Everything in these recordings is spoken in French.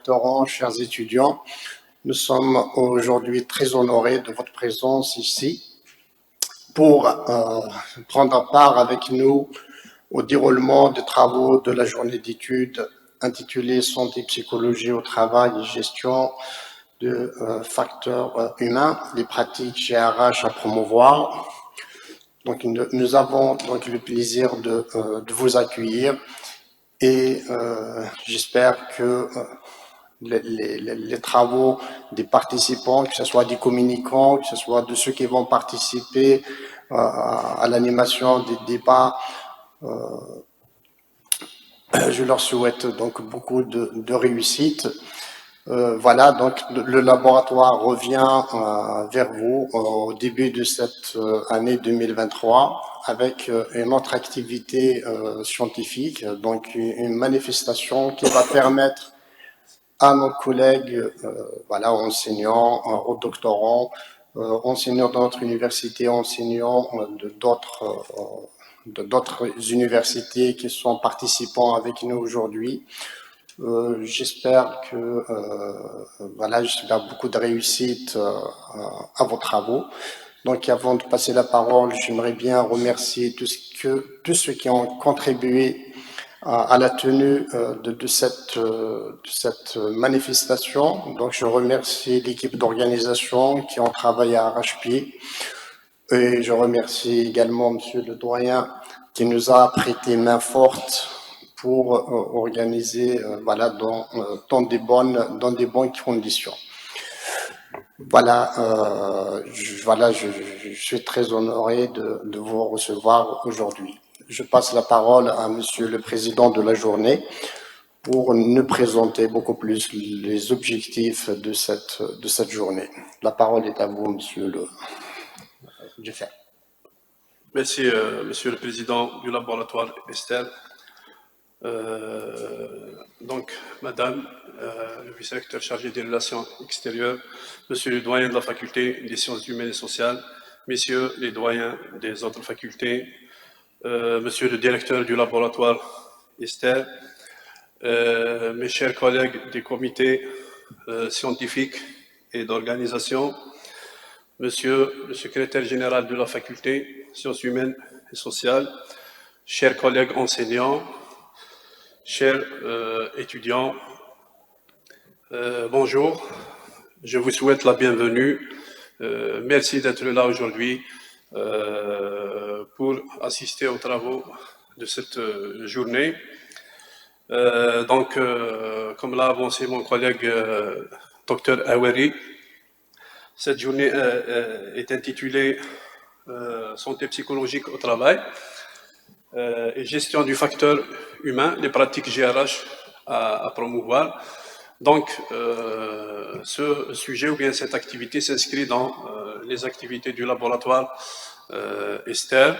doctorants, chers étudiants, nous sommes aujourd'hui très honorés de votre présence ici pour prendre part avec nous au déroulement des travaux de la journée d'études intitulée Santé, psychologie au travail et gestion de facteurs humains, les pratiques GRH à promouvoir. Donc, nous avons donc le plaisir de vous accueillir et j'espère que les travaux des participants, que ce soit des communicants, que ce soit de ceux qui vont participer à l'animation des débats, je leur souhaite donc beaucoup de réussite. Voilà, donc le laboratoire revient vers vous au début de cette année 2023 avec une autre activité scientifique, donc une manifestation qui va permettre à nos collègues, voilà, enseignants, aux doctorants, enseignants de notre université, enseignants d'autres universités qui sont participants avec nous aujourd'hui. J'espère que voilà, j'espère beaucoup de réussite à vos travaux. Donc, avant de passer la parole, j'aimerais bien remercier tous ceux qui ont contribué à la tenue de cette manifestation. Donc, je remercie l'équipe d'organisation qui ont travaillé à arrache-pied. Et je remercie également Monsieur le doyen qui nous a prêté main forte pour organiser voilà, dans des bonnes conditions. Voilà, je suis très honoré de vous recevoir aujourd'hui. Je passe la parole à Monsieur le Président de la journée pour nous présenter beaucoup plus les objectifs de cette journée. La parole est à vous, Monsieur le Jeffer. Merci, Monsieur le Président du laboratoire Esther. Donc, Madame le vice-recteur chargé des relations extérieures, Monsieur le doyen de la faculté des sciences humaines et sociales, Messieurs les doyens des autres facultés, Monsieur le directeur du laboratoire Esther, mes chers collègues des comités scientifiques et d'organisation, Monsieur le secrétaire général de la faculté sciences humaines et sociales, chers collègues enseignants, chers étudiants, bonjour, je vous souhaite la bienvenue. Merci d'être là aujourd'hui pour assister aux travaux de cette journée. Comme l'a avancé mon collègue Dr Aweri, cette journée est intitulée Santé psychologique au travail et gestion du facteur humain, les pratiques GRH à promouvoir. Donc, ce sujet ou bien cette activité s'inscrit dans les activités du laboratoire Esther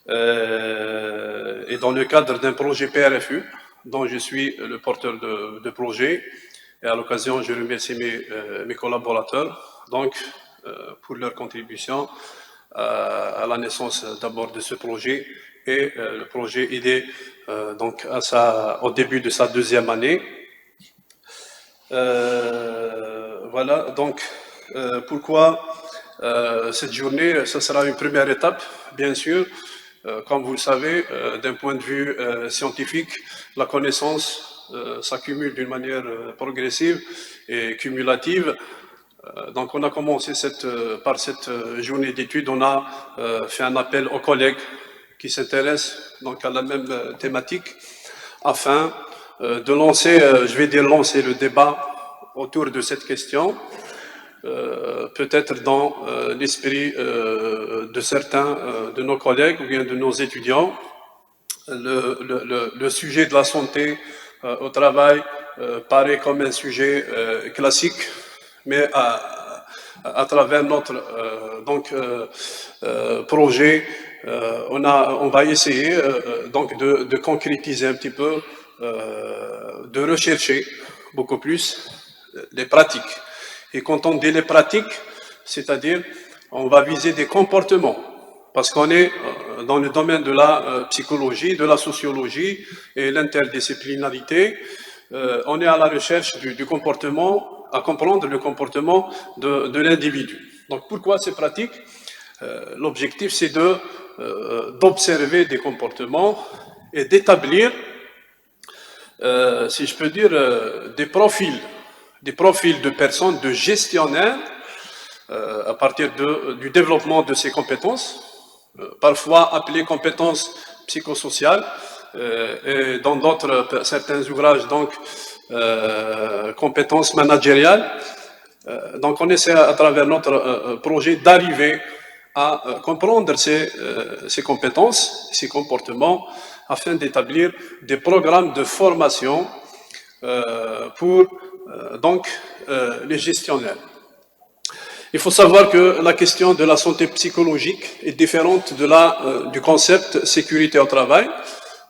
et dans le cadre d'un projet PRFU dont je suis le porteur de projet. Et à l'occasion, je remercie mes collaborateurs donc, pour leur contribution à la naissance d'abord de ce projet et le projet idée donc au début de sa deuxième année. Voilà, donc pourquoi cette journée, ce sera une première étape, bien sûr. Comme vous le savez, d'un point de vue scientifique, la connaissance s'accumule d'une manière progressive et cumulative. Donc on a commencé par cette journée d'études, on a fait un appel aux collègues qui s'intéressent donc à la même thématique afin de lancer, lancer le débat autour de cette question, peut-être dans l'esprit de certains de nos collègues ou bien de nos étudiants. Le sujet de la santé au travail paraît comme un sujet classique, mais à travers notre projet, on va essayer donc de concrétiser un petit peu, de rechercher beaucoup plus les pratiques. Et quand on dit les pratiques, c'est-à-dire on va viser des comportements, parce qu'on est dans le domaine de la psychologie, de la sociologie et l'interdisciplinarité. on est à la recherche du comportement, à comprendre le comportement de l'individu. Donc pourquoi c'est pratique? L'objectif c'est d'observer des comportements et d'établir, si je peux dire, des profils de personnes, de gestionnaires, à partir du développement de ces compétences, parfois appelées compétences psychosociales, et dans certains ouvrages, donc, compétences managériales. Donc on essaie à travers notre projet d'arriver à comprendre ces compétences, ces comportements, afin d'établir des programmes de formation pour les gestionnaires. Il faut savoir que la question de la santé psychologique est différente du concept sécurité au travail.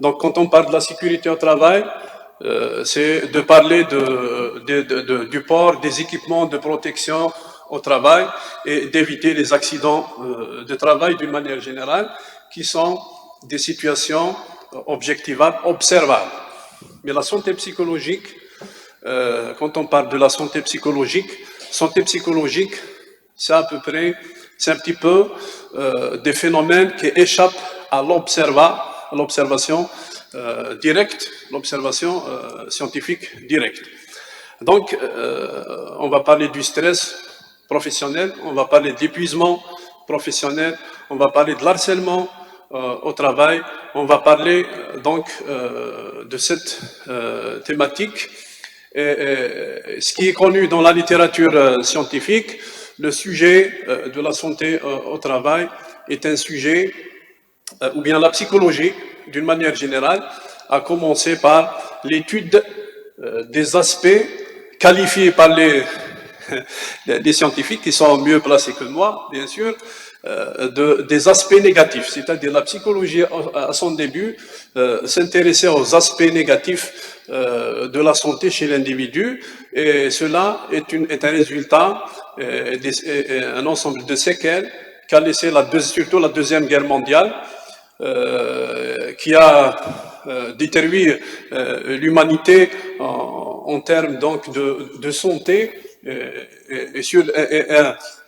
Donc quand on parle de la sécurité au travail, c'est de parler du port des équipements de protection au travail et d'éviter les accidents de travail d'une manière générale, qui sont des situations objectivables, observables. Mais la santé psychologique, quand on parle de la santé psychologique, c'est à peu près, c'est un petit peu des phénomènes qui échappent à l'observation directe, l'observation scientifique directe. Donc, on va parler du stress professionnel, on va parler de l'épuisement professionnel, on va parler de l'harcèlement au travail, on va parler donc de cette thématique. Et ce qui est connu dans la littérature scientifique, le sujet de la santé au travail est un sujet, ou bien la psychologie, d'une manière générale, a commencé par l'étude des aspects qualifiés par les scientifiques, qui sont mieux placés que moi, bien sûr, des aspects négatifs. C'est-à-dire la psychologie, à son début, s'intéressait aux aspects négatifs de la santé chez l'individu, et cela est un résultat, un ensemble de séquelles qu'a laissé surtout la Deuxième Guerre mondiale, qui a détruit l'humanité en termes donc de santé, et sur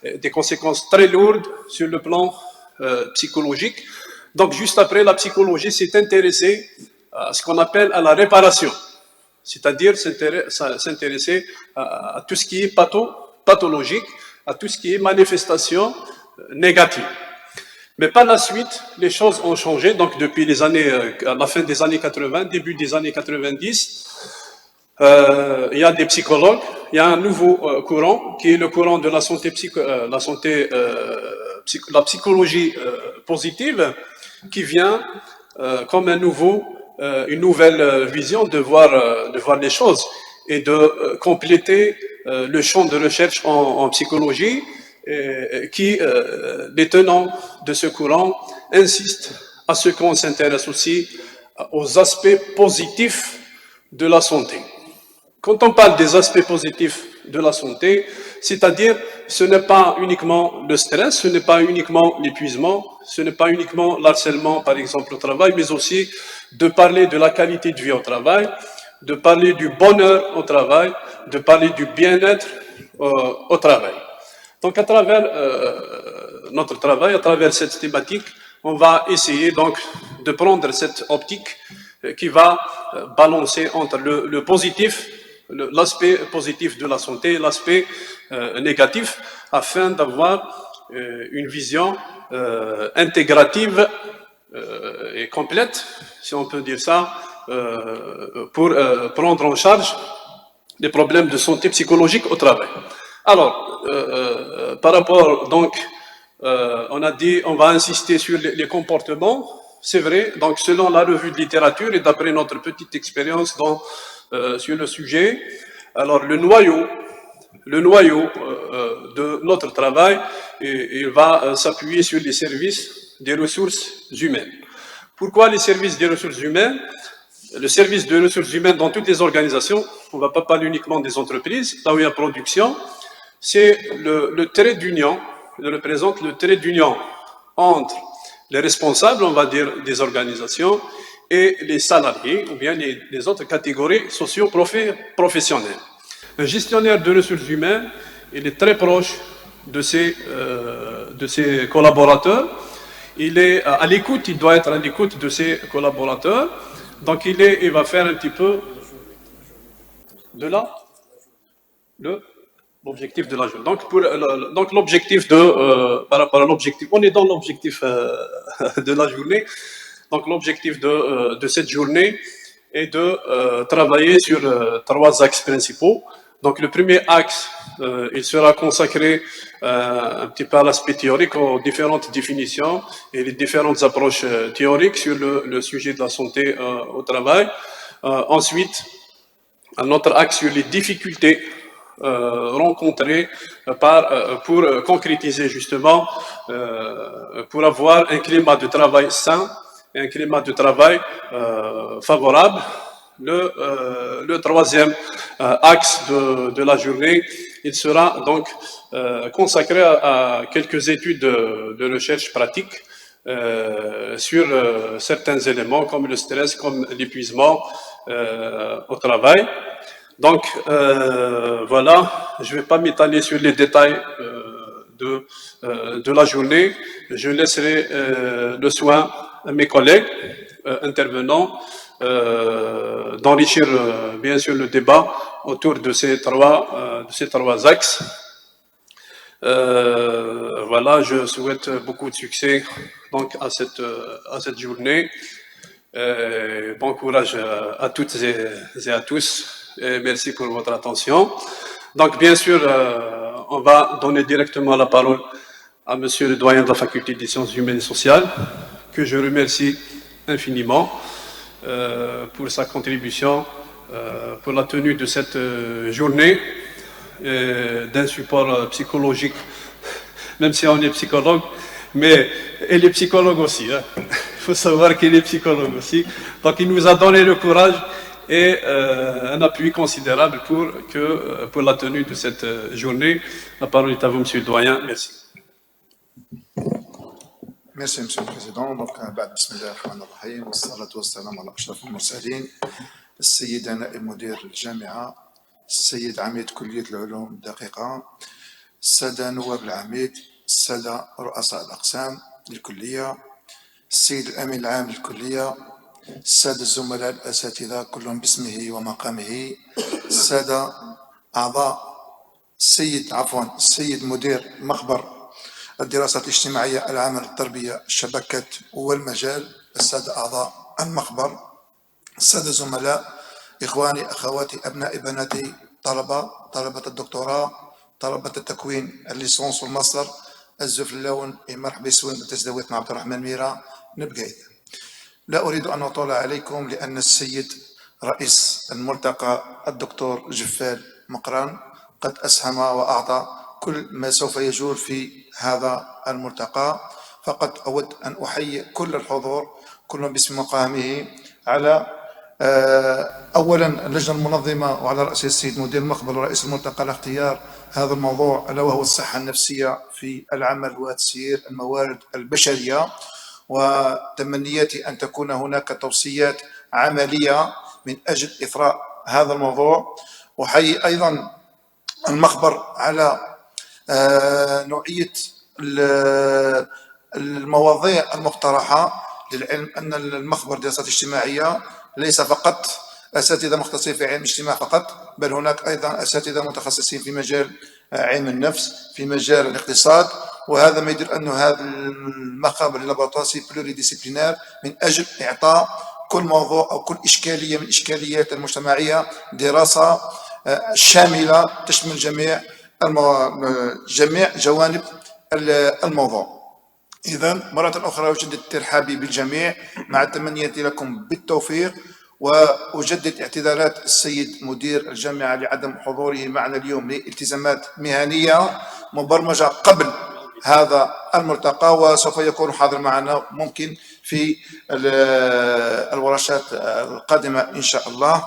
des conséquences très lourdes sur le plan psychologique. Donc juste après, la psychologie s'est intéressée à ce qu'on appelle à la réparation, c'est-à-dire s'intéresser à tout ce qui est pathologique, à tout ce qui est manifestation négative. Mais par la suite, les choses ont changé. Donc depuis à la fin des années 80, début des années 90, il y a des psychologues, il y a un nouveau courant qui est le courant de la la psychologie positive, qui vient comme une nouvelle vision de voir les choses, et de compléter le champ de recherche en psychologie, qui, les tenants de ce courant, insistent à ce qu'on s'intéresse aussi aux aspects positifs de la santé. Quand on parle des aspects positifs de la santé, c'est-à-dire, ce n'est pas uniquement le stress, ce n'est pas uniquement l'épuisement, ce n'est pas uniquement l'harcèlement, par exemple, au travail, mais aussi de parler de la qualité de vie au travail, de parler du bonheur au travail, de parler du bien-être au travail. Donc, à travers notre travail, à travers cette thématique, on va essayer donc de prendre cette optique qui va balancer entre le positif, l'aspect positif de la santé, l'aspect négatif, afin d'avoir une vision intégrative et complète, si on peut dire ça, pour prendre en charge les problèmes de santé psychologique au travail. Alors, par rapport, donc, on a dit, on va insister sur les comportements, c'est vrai, donc selon la revue de littérature et d'après notre petite expérience sur le sujet, alors le noyau de notre travail, il va s'appuyer sur les services des ressources humaines. Pourquoi les services des ressources humaines? Le service de ressources humaines dans toutes les organisations, on ne va pas parler uniquement des entreprises, là où il y a production, c'est le trait d'union, il représente le trait d'union entre les responsables, on va dire, des organisations, et les salariés ou bien les autres catégories socio-professionnelles. Un gestionnaire de ressources humaines, il est très proche de ses collaborateurs. Il est à l'écoute, il doit être à l'écoute de ses collaborateurs. Donc il va faire un petit peu de l'objectif de la journée. Donc l'objectif par rapport à l'objectif, on est dans l'objectif de la journée. Donc l'objectif de cette journée est de travailler sur 3 axes principaux. Donc le premier axe, il sera consacré un petit peu à l'aspect théorique, aux différentes définitions et les différentes approches théoriques sur le sujet de la santé au travail. Ensuite, un autre axe sur les difficultés rencontrées pour concrétiser justement, pour avoir un climat de travail sain et un climat de travail favorable. Le troisième axe de la journée, il sera donc consacré à quelques études de recherche pratique sur certains éléments comme le stress, comme l'épuisement au travail. Donc voilà, je ne vais pas m'étaler sur les détails de la journée. Je laisserai le soin à mes collègues intervenants d'enrichir bien sûr le débat autour de ces trois axes. Voilà, je souhaite beaucoup de succès donc à cette journée. Bon courage à toutes et à tous et merci pour votre attention. Donc bien sûr, on va donner directement la parole à monsieur le doyen de la faculté des sciences humaines et sociales, que je remercie infiniment pour sa contribution pour la tenue de cette journée, d'un support psychologique, même si on est psychologue, mais elle est psychologue aussi. Hein. Il faut savoir qu'il est psychologue aussi. Donc il nous a donné le courage et un appui considérable pour la tenue de cette journée. La parole est à vous, monsieur le doyen. Merci. Merci, Monsieur le Président. Donc, بسم الله الرحمن الرحيم والصلاة والسلام على أشرف المرسلين السيد نائب مدير الجامعة السيد عميد كلية العلوم الدقيقة السادة نواب العميد السادة رؤساء الأقسام للكلية السيد الأمين العام للكلية السادة الزملاء الأساتذة كلهم باسمه ومقامه السادة أعضاء السيد مدير مخبر الدراسات الاجتماعية العامة للتربية الشبكة والمجال السادة أعضاء المخبر السادة زملاء إخواني أخواتي أبنائي بناتي طلبة الدكتوراه طلبة التكوين الليسونس والماستر الزف اللون مرحبا يسوين بتزدويتنا عبد الرحمن ميرا نبقيت. لا أريد أن أطول عليكم لأن السيد رئيس الملتقى الدكتور جفال مقران قد أسهم وأعطى كل ما سوف يجول في هذا الملتقى. فقط أود أن أحيي كل الحضور كلهم باسم مقامه على أولا اللجنة المنظمة وعلى رأس السيد مدير المخبر ورئيس الملتقى على اختيار هذا الموضوع ألا وهو الصحة النفسية في العمل وتسيير الموارد البشرية، وتمنياتي أن تكون هناك توصيات عملية من أجل إثراء هذا الموضوع. أحيي أيضا المخبر على نوعية المواضيع المقترحة، للعلم أن المخبر دراسات اجتماعية ليس فقط أساتذة مختصين في علم الاجتماع فقط، بل هناك أيضا أساتذة متخصصين في مجال علم النفس، في مجال الاقتصاد، وهذا ما يدل أن هذا المخابر اللابوراتوار بلوري ديسيبلينار من أجل إعطاء كل موضوع أو كل إشكالية من الإشكاليات المجتمعية دراسة شاملة تشمل جميع جوانب الموضوع. إذن مرة أخرى أجدد ترحابي بالجميع مع تمنياتي لكم بالتوفيق، وأجدد اعتذارات السيد مدير الجامعة لعدم حضوره معنا اليوم لالتزامات مهنية مبرمجة قبل هذا الملتقى، وسوف يكون حاضر معنا ممكن في الورشات القادمة إن شاء الله.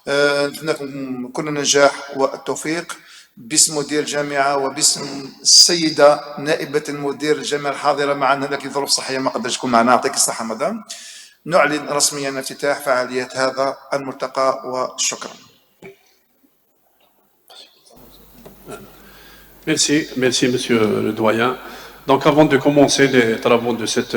نتمنى لكم كل النجاح والتوفيق باسم مدير الجامعة وباسم السيدة نائبة المدير الجامعة الحاضرة معنا، لكن ظروف صحية ما قدرتش تكون معنا. يعطيك الصحة مدام. نعلن رسميا افتتاح فعاليات هذا الملتقى وشكرا. Merci, merci Monsieur le Doyen. Donc avant de commencer les travaux de cette